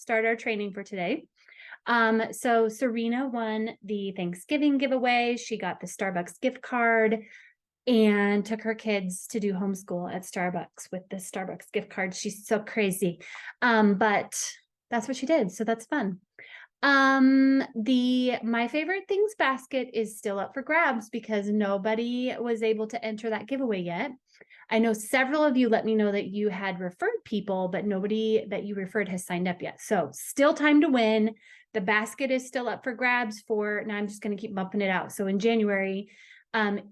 start our training for today. So Serena won the Thanksgiving giveaway. She got the Starbucks gift card and took her kids to do homeschool at Starbucks with the Starbucks gift card. She's so crazy. But that's what she did. So that's fun. The My favorite things basket is still up for grabs because nobody was able to enter that giveaway yet. I know several of you let me know that you had referred people, but nobody that you referred has signed up yet. So still time to win. The basket is still up for grabs for, now I'm just going to keep bumping it out. So in January,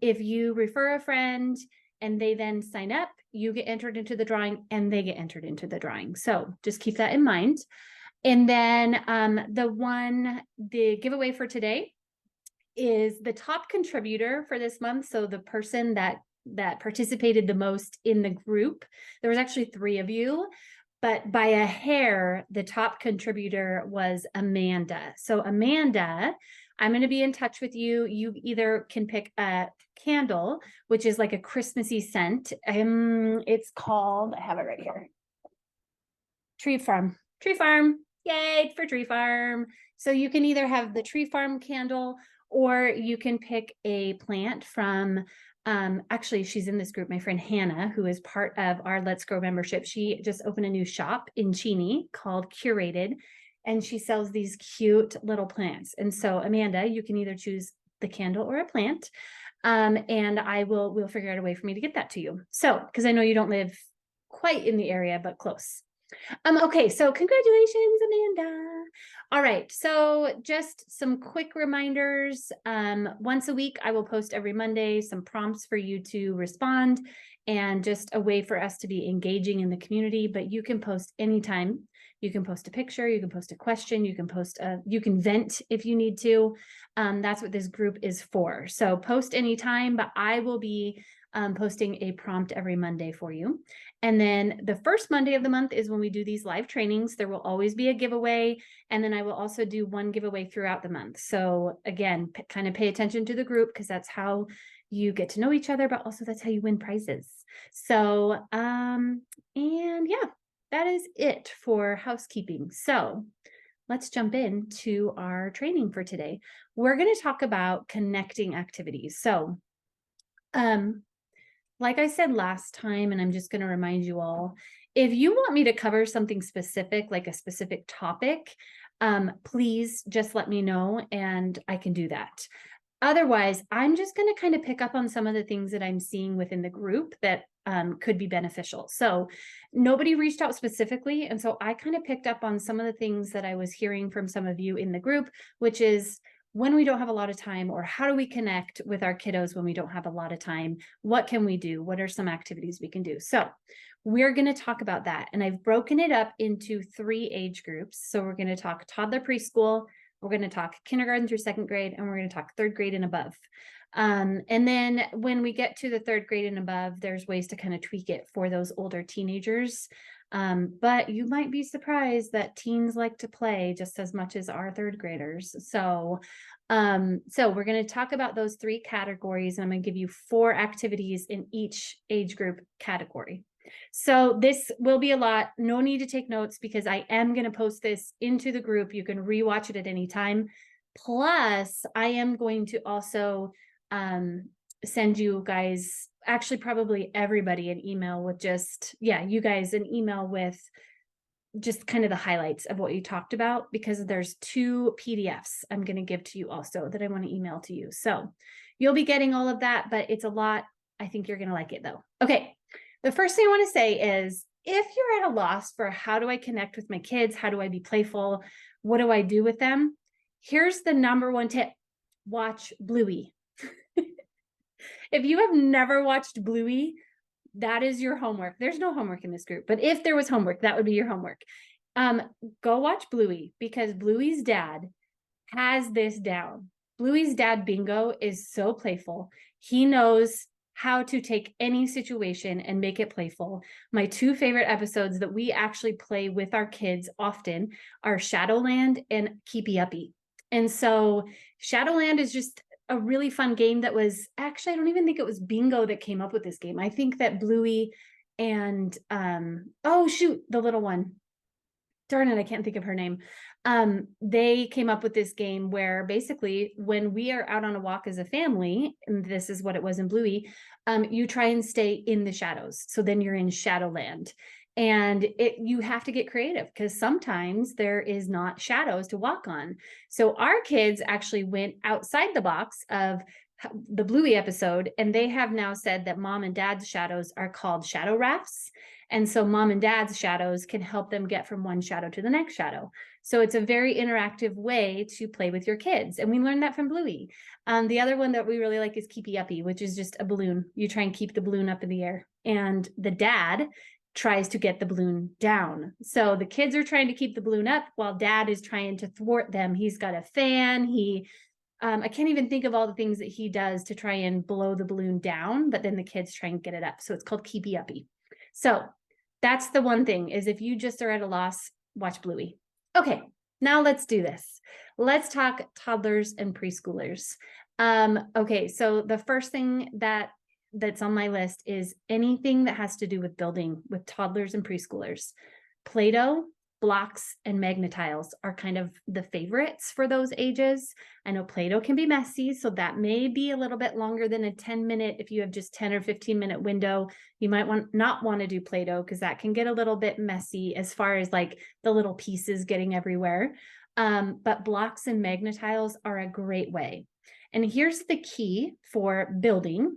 if you refer a friend and they then sign up, you get entered into the drawing and they get entered into the drawing. So just keep that in mind. And then the giveaway for today is the top contributor for this month. So the person that participated the most in the group. There was actually 3 of you, but by a hair, the top contributor was Amanda. So Amanda, I'm going to be in touch with you. You either can pick a candle, which is like a Christmassy scent. It's called, I have it right here. Tree Farm. Yay for Tree Farm. So you can either have the Tree Farm candle or you can pick a plant from, actually, she's in this group, my friend Hannah, who is part of our Let's Grow membership. She just opened a new shop in Cheney called Curated, and she sells these cute little plants. And so Amanda, you can either choose the candle or a plant. And we'll figure out a way for me to get that to you. So, because I know you don't live quite in the area, but close. Okay, so congratulations, Amanda. All right, so just some quick reminders. Once a week, I will post every Monday some prompts for you to respond and just a way for us to be engaging in the community, but you can post anytime. You can post a picture, you can post a question, you can vent if you need to. That's what this group is for. So post anytime, but I will be posting a prompt every Monday for you. And then the first Monday of the month is when we do these live trainings. There will always be a giveaway. And then I will also do one giveaway throughout the month. So again, kind of pay attention to the group because that's how you get to know each other, but also that's how you win prizes. So, and yeah, that is it for housekeeping. So let's jump into our training for today. We're going to talk about connecting activities. So, like I said last time, and I'm just going to remind you all, if you want me to cover something specific, like a specific topic, please just let me know and I can do that. Otherwise, I'm just going to kind of pick up on some of the things that I'm seeing within the group that could be beneficial. So nobody reached out specifically. And so I kind of picked up on some of the things that I was hearing from some of you in the group, which is when we don't have a lot of time, or how do we connect with our kiddos when we don't have a lot of time? What can we do? What are some activities we can do? So we're going to talk about that. And I've broken it up into 3 age groups. So we're going to talk toddler preschool, we're going to talk kindergarten through 2nd grade, and we're going to talk 3rd grade and above. And then when we get to the 3rd grade and above, there's ways to kind of tweak it for those older teenagers. But you might be surprised that teens like to play just as much as our 3rd graders. So we're going to talk about those 3 categories, and I'm going to give you 4 activities in each age group category. So this will be a lot. No need to take notes because I am going to post this into the group. You can rewatch it at any time. Plus, I am going to also send you guys, actually probably everybody, an email with you guys an email with just kind of the highlights of what you talked about, because there's 2 PDFs I'm going to give to you also that I want to email to you. So you'll be getting all of that, but it's a lot. I think you're going to like it though. Okay. The first thing I want to say is, if you're at a loss for how do I connect with my kids, how do I be playful, what do I do with them? Here's the number 1 tip. Watch Bluey. If you have never watched Bluey, that is your homework. There's no homework in this group, but if there was homework, that would be your homework. Go watch Bluey, because Bluey's dad has this down. Bluey's dad, Bingo, is so playful. He knows how to take any situation and make it playful. My 2 favorite episodes that we actually play with our kids often are Shadowland and Keepy Uppy. And so Shadowland is just a really fun game that was actually, I don't even think it was Bingo that came up with this game. I think that Bluey and, the little one, darn it, I can't think of her name. They came up with this game where basically when we are out on a walk as a family, and this is what it was in Bluey, you try and stay in the shadows. So then you're in Shadowland. And you have to get creative because sometimes there is not shadows to walk on. So our kids actually went outside the box of the Bluey episode, and they have now said that mom and dad's shadows are called shadow rafts. And so mom and dad's shadows can help them get from one shadow to the next shadow. So it's a very interactive way to play with your kids. And we learned that from Bluey. The other one that we really like is Keepy Uppy, which is just a balloon. You try and keep the balloon up in the air. And the dad tries to get the balloon down. So the kids are trying to keep the balloon up while dad is trying to thwart them. He's got a fan. I can't even think of all the things that he does to try and blow the balloon down, but then the kids try and get it up. So it's called Keepy Uppy. So that's the one thing, is if you just are at a loss, watch Bluey. Okay, now let's do this. Let's talk toddlers and preschoolers. Okay, so the first thing that's on my list is anything that has to do with building with toddlers and preschoolers. Play-Doh, blocks, and Magna-Tiles are kind of the favorites for those ages. I know Play-Doh can be messy, so that may be a little bit longer than a 10-minute. If you have just 10 or 15-minute window, you might not want to do Play-Doh because that can get a little bit messy as far as like the little pieces getting everywhere. But blocks and Magna-Tiles are a great way. And here's the key for building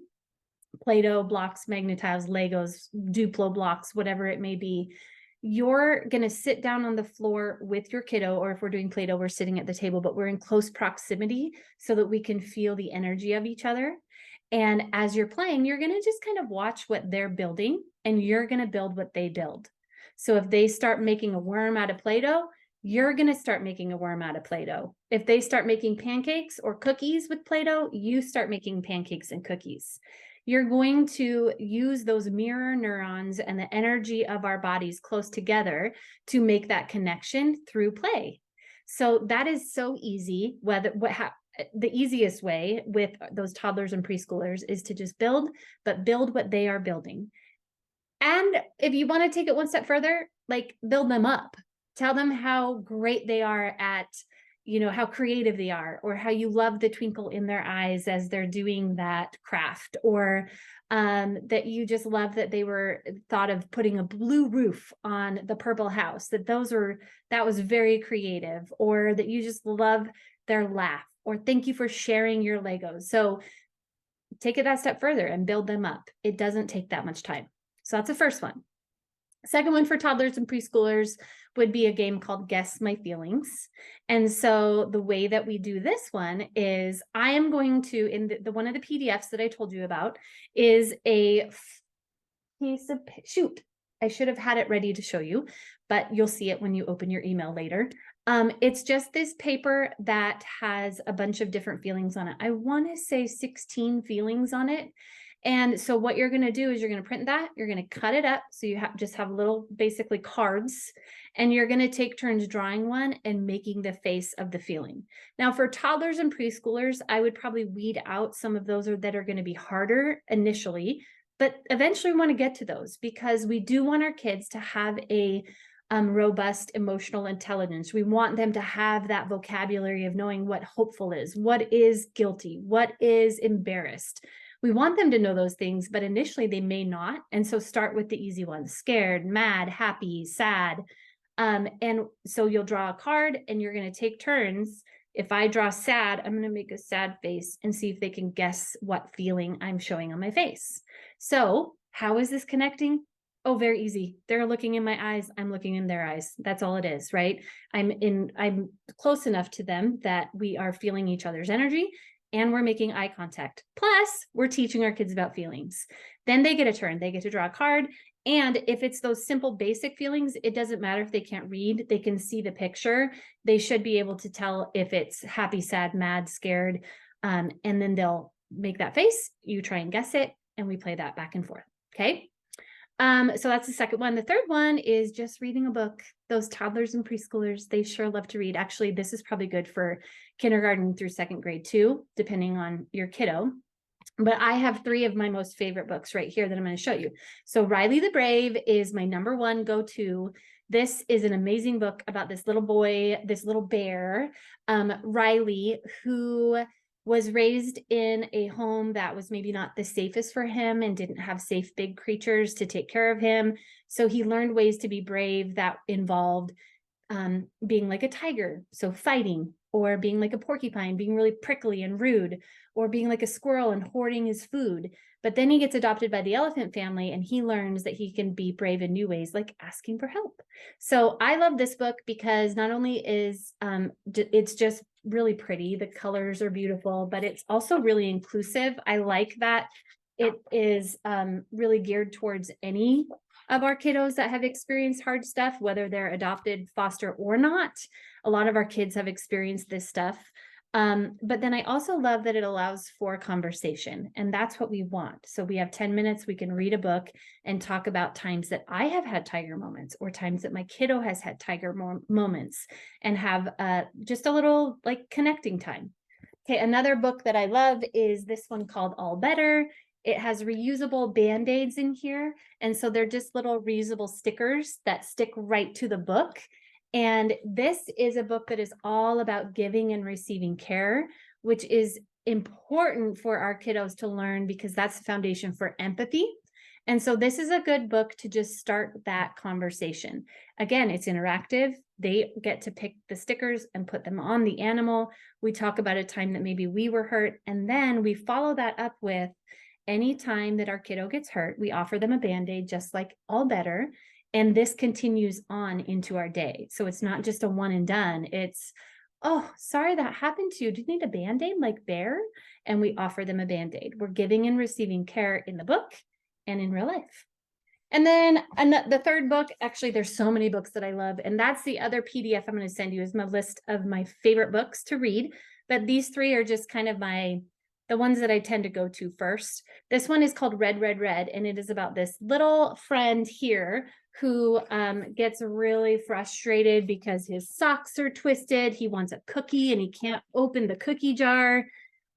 Play-Doh, blocks, Magna-Tiles, Legos, Duplo blocks, whatever it may be. You're going to sit down on the floor with your kiddo, or if we're doing Play-Doh, we're sitting at the table, but we're in close proximity so that we can feel the energy of each other. And as you're playing, you're going to just kind of watch what they're building, and you're going to build what they build. So if they start making a worm out of Play-Doh, you're going to start making a worm out of Play-Doh. If they start making pancakes or cookies with Play-Doh, you start making pancakes and cookies. You're going to use those mirror neurons and the energy of our bodies close together to make that connection through play. So that is so easy. The easiest way with those toddlers and preschoolers is to just build, but build what they are building. And if you want to take it one step further, like build them up. Tell them how great they are at, how creative they are, or how you love the twinkle in their eyes as they're doing that craft, or that you just love that they were thought of putting a blue roof on the purple house, that was very creative, or that you just love their laugh, or thank you for sharing your Legos. So take it that step further and build them up. It doesn't take that much time. So that's the first one. Second one for toddlers and preschoolers would be a game called Guess My Feelings. And so the way that we do this one is I am going to, in the one of the PDFs that I told you about, is a piece of, shoot, I should have had it ready to show you, but you'll see it when you open your email later. It's just this paper that has a bunch of different feelings on it. I want to say 16 feelings on it. And so what you're going to do is you're going to print that, you're going to cut it up. So you just have little, basically cards, and you're going to take turns drawing one and making the face of the feeling. Now for toddlers and preschoolers, I would probably weed out some of those that are going to be harder initially, but eventually we want to get to those because we do want our kids to have a robust emotional intelligence. We want them to have that vocabulary of knowing what hopeful is, what is guilty, what is embarrassed. We want them to know those things, but initially they may not. And so start with the easy ones: scared, mad, happy, sad. And so you'll draw a card and you're going to take turns. If I draw sad, I'm going to make a sad face and see if they can guess what feeling I'm showing on my face. So how is this connecting? Oh, very easy. They're looking in my eyes. I'm looking in their eyes. That's all it is, right? I'm close enough to them that we are feeling each other's energy and we're making eye contact. Plus, we're teaching our kids about feelings. Then they get a turn. They get to draw a card. And if it's those simple basic feelings, it doesn't matter if they can't read. They can see the picture. They should be able to tell if it's happy, sad, mad, scared. And then they'll make that face. You try and guess it. And we play that back and forth. Okay. So that's the second one. The third one is just reading a book. Those toddlers and preschoolers, they sure love to read. Actually, this is probably good for kindergarten through second grade too, depending on your kiddo. But I have 3 of my most favorite books right here that I'm going to show you. So Riley the Brave is my #1 go-to. This is an amazing book about this little boy, this little bear, Riley, who was raised in a home that was maybe not the safest for him and didn't have safe big creatures to take care of him. So he learned ways to be brave that involved being like a tiger, so fighting, or being like a porcupine, being really prickly and rude, or being like a squirrel and hoarding his food. But then he gets adopted by the elephant family and he learns that he can be brave in new ways, like asking for help. So I love this book because not only is it's just really pretty, the colors are beautiful, but it's also really inclusive. I like that it is really geared towards any of our kiddos that have experienced hard stuff, whether they're adopted, foster, or not. A lot of our kids have experienced this stuff. But then I also love that it allows for conversation, and that's what we want. So we have 10 minutes, we can read a book and talk about times that I have had tiger moments or times that my kiddo has had tiger moments, and have just a little like connecting time. Okay, another book that I love is this one called All Better. It has reusable Band-Aids in here. And so they're just little reusable stickers that stick right to the book. And this is a book that is all about giving and receiving care, which is important for our kiddos to learn because that's the foundation for empathy. And so this is a good book to just start that conversation. Again, it's interactive. They get to pick the stickers and put them on the animal. We talk about a time that maybe we were hurt, and then we follow that up with any time that our kiddo gets hurt, we offer them a Band-Aid, just like All Better. And this continues on into our day. So it's not just a one and done. It's, oh, sorry that happened to you. Do you need a Band-Aid like Bear? And we offer them a Band-Aid. We're giving and receiving care in the book and in real life. And then the third book, actually, there's so many books that I love. And that's the other PDF I'm going to send you, is my list of my favorite books to read. But these three are just kind of the ones that I tend to go to first. This one is called Red, Red, Red, and it is about this little friend here who gets really frustrated because his socks are twisted. He wants a cookie and he can't open the cookie jar.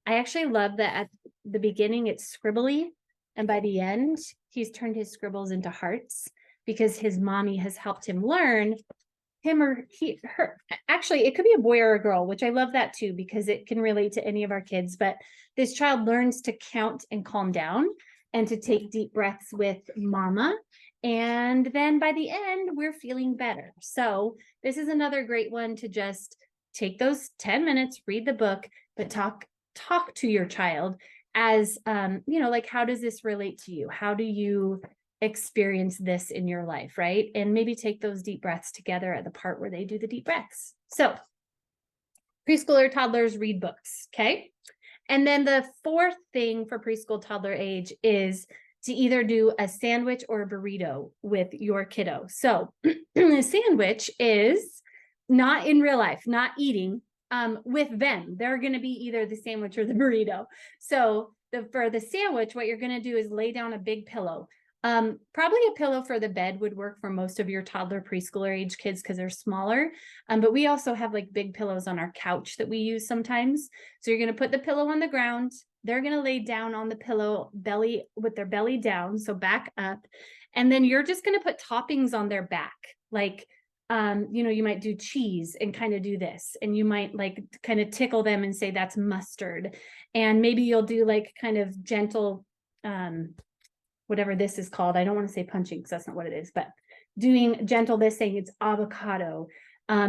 I actually love that at the beginning it's scribbly, and by the end he's turned his scribbles into hearts because his mommy has helped him learn, him or he, her, actually it could be a boy or a girl, which I love that too, because it can relate to any of our kids. But this child learns to count and calm down and to take deep breaths with mama. And then by the end, we're feeling better. So this is another great one to just take those 10 minutes, read the book, but talk to your child as, like, how does this relate to you? How do you experience this in your life, right? And maybe take those deep breaths together at the part where they do the deep breaths. So preschooler toddlers read books, okay? And then the fourth thing for preschool toddler age is to either do a sandwich or a burrito with your kiddo. So a sandwich is not in real life, not eating with them. They're going to be either the sandwich or the burrito. So for the sandwich, what you're going to do is lay down a big pillow. Probably a pillow for the bed would work for most of your toddler preschooler age kids because they're smaller. But we also have like big pillows on our couch that we use sometimes. So you're going to put the pillow on the ground. They're going to lay down on the pillow with their belly down. So back up. And then you're just going to put toppings on their back. Like, you might do cheese and kind of do this, and you might like kind of tickle them and say that's mustard. And maybe you'll do like kind of gentle, whatever this is called. I don't want to say punching because that's not what it is, but doing gentle this, saying it's avocado,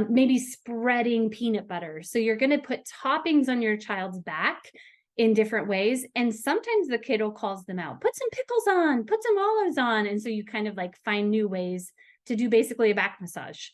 maybe spreading peanut butter. So you're going to put toppings on your child's back in different ways. And sometimes the kiddo calls them out, put some pickles on, put some olives on. And so you kind of like find new ways to do basically a back massage.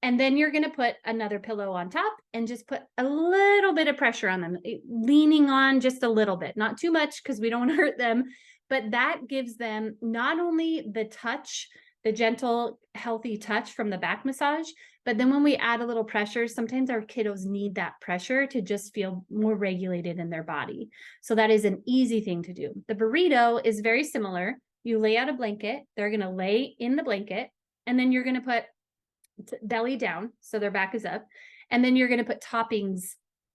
And then you're going to put another pillow on top and just put a little bit of pressure on them, leaning on just a little bit, not too much because we don't want to hurt them. But that gives them not only the touch, the gentle, healthy touch from the back massage, but then when we add a little pressure, sometimes our kiddos need that pressure to just feel more regulated in their body. So that is an easy thing to do. The burrito is very similar. You lay out a blanket, they're going to lay in the blanket, and then you're going to put belly down, so their back is up, and then you're going to put toppings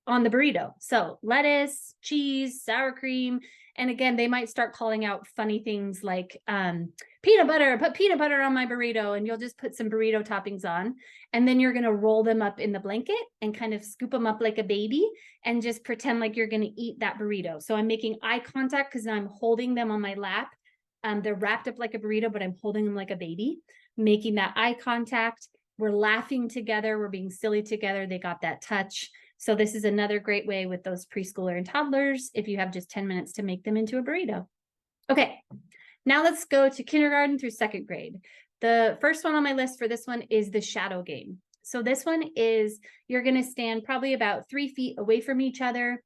on the burrito. So lettuce, cheese, sour cream. And again, they might start calling out funny things like peanut butter, put peanut butter on my burrito, and you'll just put some burrito toppings on. And then you're going to roll them up in the blanket and kind of scoop them up like a baby and just pretend like you're going to eat that burrito. So I'm making eye contact because I'm holding them on my lap. They're wrapped up like a burrito, but I'm holding them like a baby, making that eye contact. We're laughing together. We're being silly together. They got that touch. So this is another great way with those preschooler and toddlers, if you have just 10 minutes to make them into a burrito. Okay, now let's go to kindergarten through second grade. The first one on my list for this one is the shadow game. So this one is, you're gonna stand probably about 3 feet away from each other,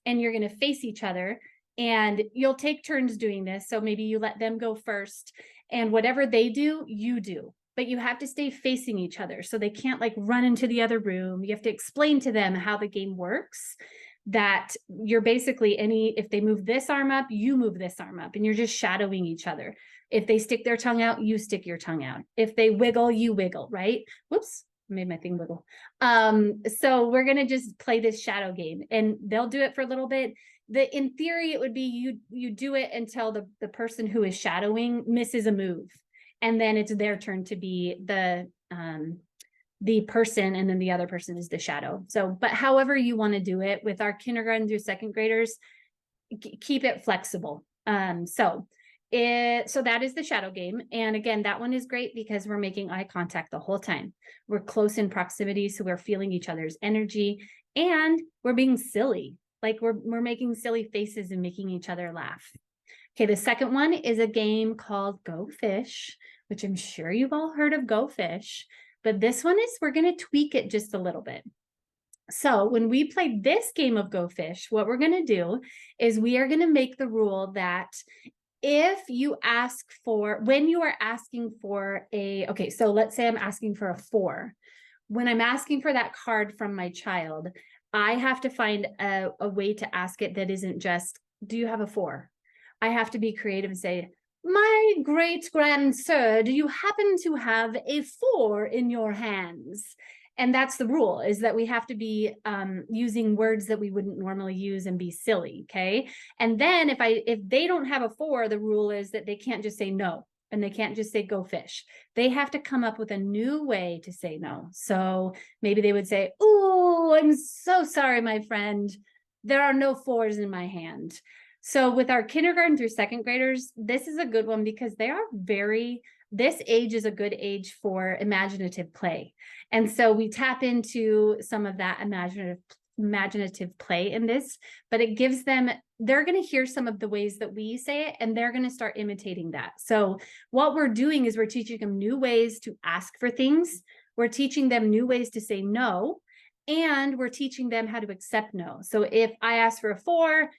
and you're gonna face each other, and you'll take turns doing this. So maybe you let them go first, and whatever they do, you do. But you have to stay facing each other. So they can't like run into the other room. You have to explain to them how the game works, that you're basically if they move this arm up, you move this arm up, and you're just shadowing each other. If they stick their tongue out, you stick your tongue out. If they wiggle, you wiggle, right? Whoops, made my thing wiggle. So we're gonna just play this shadow game, and they'll do it for a little bit. In theory, it would be you do it until the person who is shadowing misses a move. And then it's their turn to be the person, and then the other person is the shadow. So, but however you want to do it, with our kindergarten through second graders, keep it flexible. So that is the shadow game. And again, that one is great because we're making eye contact the whole time. We're close in proximity, so we're feeling each other's energy, and we're being silly. Like we're making silly faces and making each other laugh. Okay, the second one is a game called Go Fish, which I'm sure you've all heard of Go Fish, but this one is, we're going to tweak it just a little bit. So when we play this game of Go Fish, what we're going to do is we are going to make the rule that if you ask for, when you are asking for okay, so let's say I'm asking for a 4. When I'm asking for that card from my child, I have to find a way to ask it that isn't just, do you have a 4? I have to be creative and say, my great grand sir, do you happen to have a 4 in your hands? And that's the rule, is that we have to be using words that we wouldn't normally use and be silly, okay? And then if they don't have a 4, the rule is that they can't just say no, and they can't just say go fish. They have to come up with a new way to say no. So maybe they would say, oh, I'm so sorry, my friend. There are no 4s in my hand. So with our kindergarten through second graders, this is a good one because they are this age is a good age for imaginative play. And so we tap into some of that imaginative play in this, but it gives them, they're going to hear some of the ways that we say it, and they're going to start imitating that. So what we're doing is we're teaching them new ways to ask for things. We're teaching them new ways to say no, and we're teaching them how to accept no. So if I ask for a 4,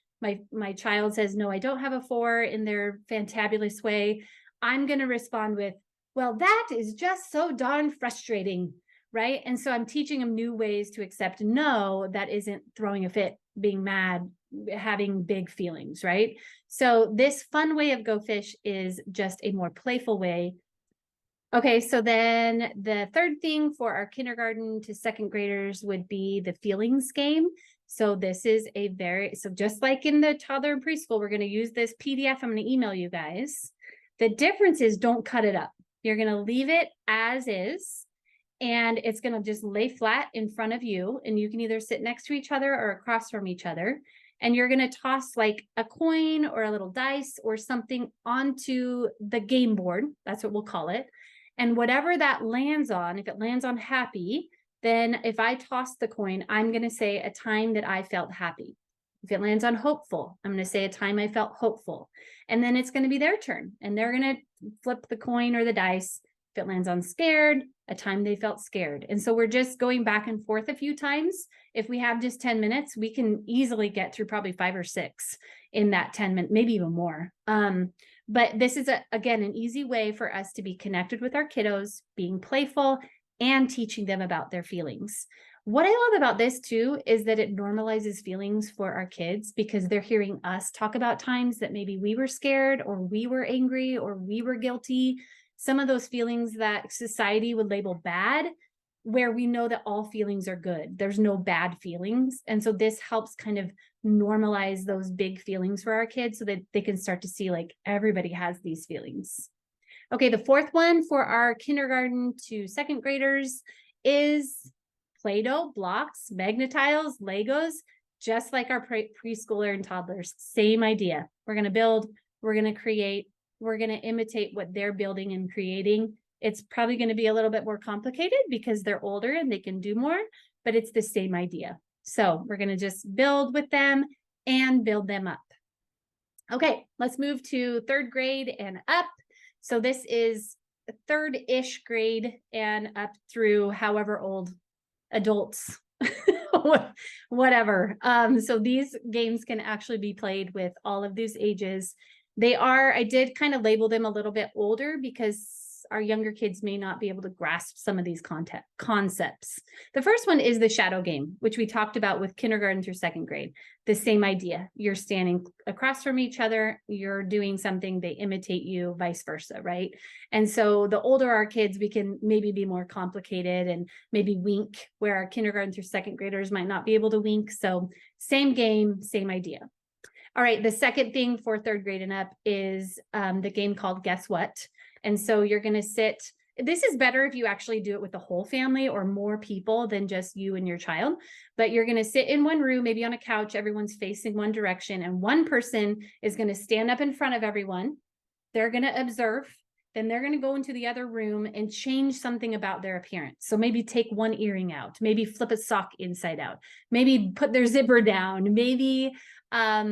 my child says, no, I don't have a 4, in their fantabulous way, I'm going to respond with, well, that is just so darn frustrating, right? And so I'm teaching them new ways to accept no that isn't throwing a fit, being mad, having big feelings, right? So this fun way of Go Fish is just a more playful way. Okay, so then the third thing for our kindergarten to second graders would be the feelings game. So this is so just like in the toddler and preschool, we're going to use this PDF. I'm going to email you guys. The difference is, don't cut it up. You're going to leave it as is, and it's going to just lay flat in front of you, and you can either sit next to each other or across from each other. And you're going to toss like a coin or a little dice or something onto the game board. That's what we'll call it. And whatever that lands on, if it lands on happy, then if I toss the coin, I'm going to say a time that I felt happy. If it lands on hopeful, I'm going to say a time I felt hopeful. And then it's going to be their turn, and they're going to flip the coin or the dice. If it lands on scared, a time they felt scared. And so we're just going back and forth a few times. If we have just 10 minutes, we can easily get through probably 5 or 6 in that 10 minutes, maybe even more. But this is, again, an easy way for us to be connected with our kiddos, being playful and teaching them about their feelings. What I love about this too is that it normalizes feelings for our kids, because they're hearing us talk about times that maybe we were scared or we were angry or we were guilty. Some of those feelings that society would label bad, where we know that all feelings are good. There's no bad feelings. And so this helps kind of normalize those big feelings for our kids so that they can start to see like everybody has these feelings. Okay, the fourth one for our kindergarten to second graders is Play-Doh, blocks, Magna-Tiles, Legos, just like our preschooler and toddlers. Same idea. We're going to build, we're going to create, we're going to imitate what they're building and creating. It's probably going to be a little bit more complicated because they're older and they can do more, but it's the same idea. So we're going to just build with them and build them up. Okay, let's move to third grade and up. So this is third-ish grade and up through however old adults, whatever. So these games can actually be played with all of these ages. I did kind of label them a little bit older because our younger kids may not be able to grasp some of these concepts. The first one is the shadow game, which we talked about with kindergarten through second grade. The same idea. You're standing across from each other, you're doing something, they imitate you, vice versa, right? And so the older our kids, we can maybe be more complicated and maybe wink, where our kindergarten through second graders might not be able to wink. So same game, same idea. All right, the second thing for third grade and up is the game called Guess What? And so you're going to sit. This is better if you actually do it with the whole family or more people than just you and your child. But you're going to sit in one room, maybe on a couch, everyone's facing one direction, and one person is going to stand up in front of everyone. They're going to observe. Then they're going to go into the other room and change something about their appearance. So maybe take one earring out, maybe flip a sock inside out, maybe put their zipper down, maybe I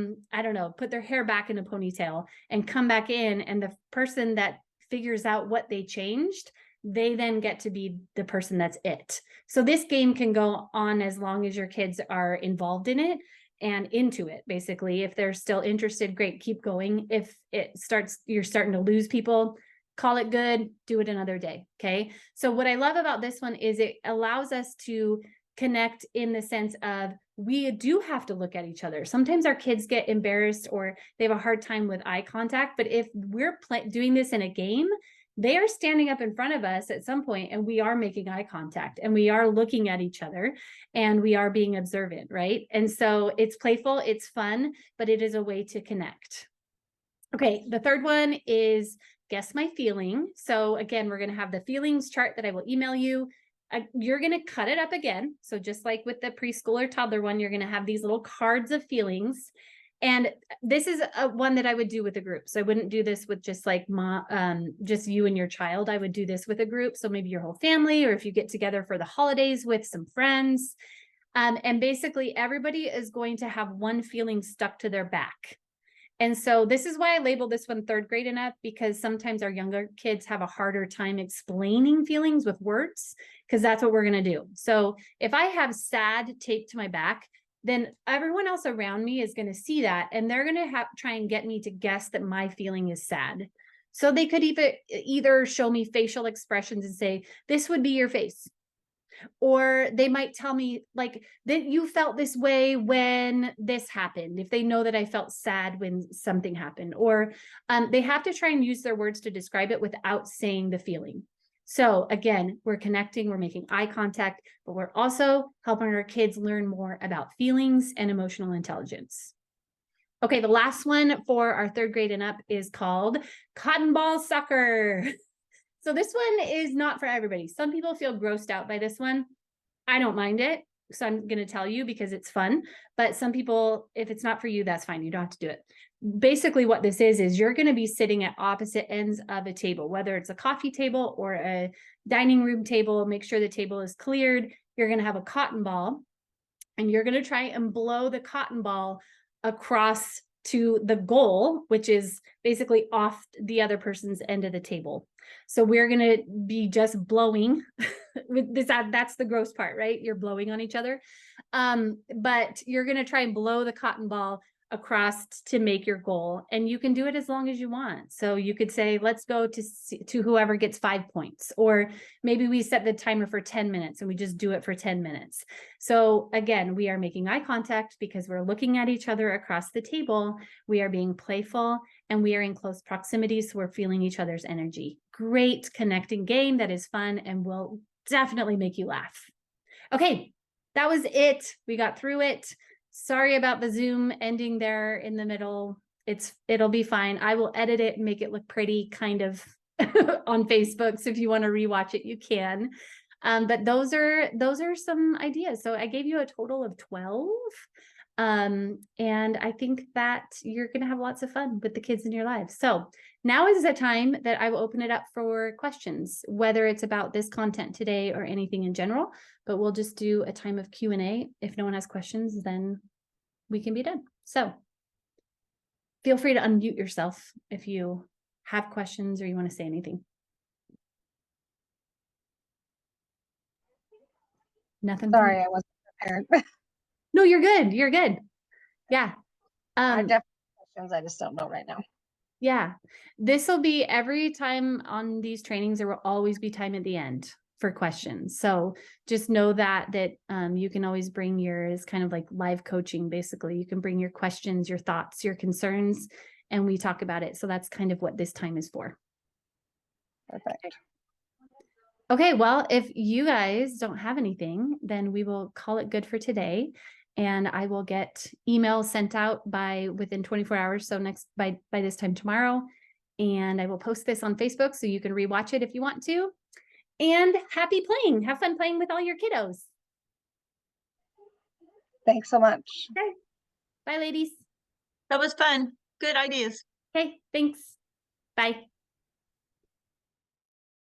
don't know, put their hair back in a ponytail and come back in, and the person that figures out what they changed, they then get to be the person that's it. So this game can go on as long as your kids are involved in it and into it. Basically, if they're still interested, great, keep going. If you're starting to lose people, call it good, do it another day. Okay. So what I love about this one is it allows us to connect in the sense of we do have to look at each other. Sometimes our kids get embarrassed or they have a hard time with eye contact, but if we're doing this in a game, they are standing up in front of us at some point and we are making eye contact and we are looking at each other and we are being observant, right? And so it's playful, it's fun, but it is a way to connect. Okay, the third one is Guess My Feeling. So again, we're going to have the feelings chart that I will email you. You're going to cut it up again. So just like with the preschool or toddler one, you're going to have these little cards of feelings. And this is one that I would do with a group. So I wouldn't do this with just like just you and your child. I would do this with a group. So maybe your whole family, or if you get together for the holidays with some friends. And basically everybody is going to have one feeling stuck to their back. And so this is why I labeled this one third grade and up, because sometimes our younger kids have a harder time explaining feelings with words, because that's what we're going to do. So if I have sad taped to my back, then everyone else around me is going to see that, and they're going to try and get me to guess that my feeling is sad. So they could either show me facial expressions and say, this would be your face. Or they might tell me like that you felt this way when this happened, if they know that I felt sad when something happened. Or they have to try and use their words to describe it without saying the feeling. So again, we're connecting, we're making eye contact, but we're also helping our kids learn more about feelings and emotional intelligence. Okay, the last one for our third grade and up is called Cotton Ball Soccer. So this one is not for everybody. Some people feel grossed out by this one. I don't mind it. So I'm going to tell you because it's fun. But some people, if it's not for you, that's fine. You don't have to do it. Basically what this is you're going to be sitting at opposite ends of a table, whether it's a coffee table or a dining room table. Make sure the table is cleared. You're going to have a cotton ball and you're going to try and blow the cotton ball across to the goal, which is basically off the other person's end of the table. So we're going to be just blowing with this. That's the gross part, right? You're blowing on each other. But you're going to try and blow the cotton ball across to make your goal. And you can do it as long as you want. So you could say, let's go to whoever gets 5 points, or maybe we set the timer for 10 minutes and we just do it for 10 minutes. So again, we are making eye contact because we're looking at each other across the table. We are being playful and we are in close proximity. So we're feeling each other's energy. Great connecting game that is fun and will definitely make you laugh. Okay, that was it. We got through it. Sorry about the Zoom ending there in the middle. It'll be fine. I will edit it and make it look pretty kind of on Facebook. So if you want to rewatch it, you can. But those are some ideas. So I gave you a total of 12. And I think that you're going to have lots of fun with the kids in your lives. So now is the time that I will open it up for questions, whether it's about this content today or anything in general, but we'll just do a time of Q&A. If no one has questions, then we can be done. So feel free to unmute yourself if you have questions or you want to say anything. Nothing. Sorry, I wasn't prepared. No, you're good. You're good. Yeah. I definitely have questions. I just don't know right now. Yeah. This will be every time on these trainings, there will always be time at the end for questions. So just know that you can always bring yours, kind of like live coaching, basically. You can bring your questions, your thoughts, your concerns, and we talk about it. So that's kind of what this time is for. Perfect. Okay, well, if you guys don't have anything, then we will call it good for today. And I will get emails sent out within 24 hours. So by this time tomorrow. And I will post this on Facebook so you can rewatch it if you want to. And happy playing. Have fun playing with all your kiddos. Thanks so much. Okay. Bye, ladies. That was fun. Good ideas. Okay, thanks. Bye.